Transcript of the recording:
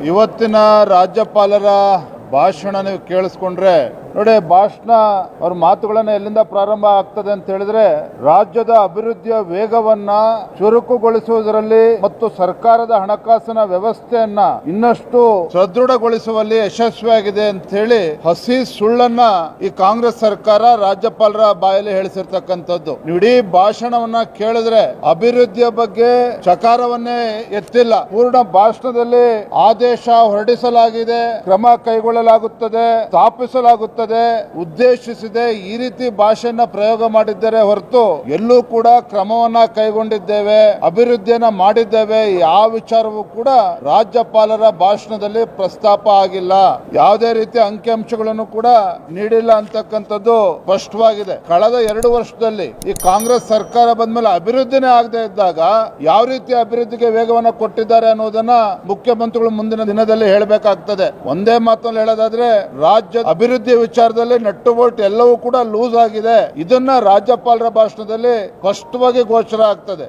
ಇವತ್ತಿನ ರಾಜ್ಯಪಾಲರ ಭಾಷಣ ನೀವು ಕೇಳಿಸ್ಕೊಂಡ್ರೆ ನೋಡಿ, ಭಾಷಣ ಅವ್ರ ಮಾತುಗಳನ್ನ ಎಲ್ಲಿಂದ ಪ್ರಾರಂಭ ಆಗ್ತದೆ ಅಂತ ಹೇಳಿದ್ರೆ, ರಾಜ್ಯದ ಅಭಿವೃದ್ಧಿಯ ವೇಗವನ್ನ ಚುರುಕುಗೊಳಿಸುವುದರಲ್ಲಿ ಮತ್ತು ಸರ್ಕಾರದ ಹಣಕಾಸಿನ ವ್ಯವಸ್ಥೆಯನ್ನ ಇನ್ನಷ್ಟು ಸದೃಢಗೊಳಿಸುವಲ್ಲಿ ಯಶಸ್ವಿಯಾಗಿದೆ ಅಂತ ಹೇಳಿ ಹಸಿ ಸುಳ್ಳನ್ನ ಈ ಕಾಂಗ್ರೆಸ್ ಸರ್ಕಾರ ರಾಜ್ಯಪಾಲರ ಬಾಯಲ್ಲಿ ಹೇಳಿಸಿರ್ತಕ್ಕಂಥದ್ದು. ಇಡೀ ಭಾಷಣವನ್ನ ಕೇಳಿದ್ರೆ ಅಭಿವೃದ್ಧಿಯ ಬಗ್ಗೆ ಚಕಾರವನ್ನೇ ಎತ್ತಿಲ್ಲ. ಪೂರ್ಣ ಭಾಷಣದಲ್ಲಿ ಆದೇಶ ಹೊರಡಿಸಲಾಗಿದೆ, ಕ್ರಮ ಕೈಗೊಳ್ಳಲಾಗುತ್ತದೆ, ಸ್ಥಾಪಿಸಲಾಗುತ್ತದೆ, ಉದ್ದೇಶಿಸಿದೆ, ಈ ರೀತಿ ಭಾಷೆಯನ್ನ ಪ್ರಯೋಗ ಮಾಡಿದ್ದಾರೆ ಹೊರತು ಎಲ್ಲೂ ಕೂಡ ಕ್ರಮವನ್ನ ಕೈಗೊಂಡಿದ್ದೇವೆ, ಅಭಿವೃದ್ಧಿಯನ್ನ ಮಾಡಿದ್ದೇವೆ ಯಾವ ವಿಚಾರವೂ ಕೂಡ ರಾಜ್ಯಪಾಲರ ಭಾಷಣದಲ್ಲಿ ಪ್ರಸ್ತಾಪ ಆಗಿಲ್ಲ. ಯಾವುದೇ ರೀತಿಯ ಅಂಕಿಅಂಶಗಳನ್ನು ಕೂಡ ನೀಡಿಲ್ಲ ಅಂತಕ್ಕಂಥದ್ದು ಸ್ಪಷ್ಟವಾಗಿದೆ. ಕಳೆದ 2 ವರ್ಷದಲ್ಲಿ ಈ ಕಾಂಗ್ರೆಸ್ ಸರ್ಕಾರ ಬಂದ್ಮೇಲೆ ಅಭಿವೃದ್ಧಿನೇ ಆಗದೆ ಇದ್ದಾಗ ಯಾವ ರೀತಿ ಅಭಿವೃದ್ಧಿಗೆ ವೇಗವನ್ನ ಕೊಟ್ಟಿದ್ದಾರೆ ಅನ್ನೋದನ್ನ ಮುಖ್ಯಮಂತ್ರಿಗಳು ಮುಂದಿನ ದಿನದಲ್ಲಿ ಹೇಳಬೇಕಾಗ್ತದೆ. ಒಂದೇ ಮಾತಲ್ಲಿ ಹೇಳೋದಾದ್ರೆ, ರಾಜ್ಯ ಅಭಿವೃದ್ಧಿ ವಿಚಾರದಲ್ಲಿ ನಟ್ಟು ಬೋಲ್ಟ್ ಎಲ್ಲವೂ ಕೂಡ ಲೂಸ್ ಆಗಿದೆ. ಇದನ್ನ ರಾಜ್ಯಪಾಲರ ಭಾಷಣದಲ್ಲಿ ಸ್ಪಷ್ಟವಾಗಿ ಗೋಚರ ಆಗ್ತದೆ.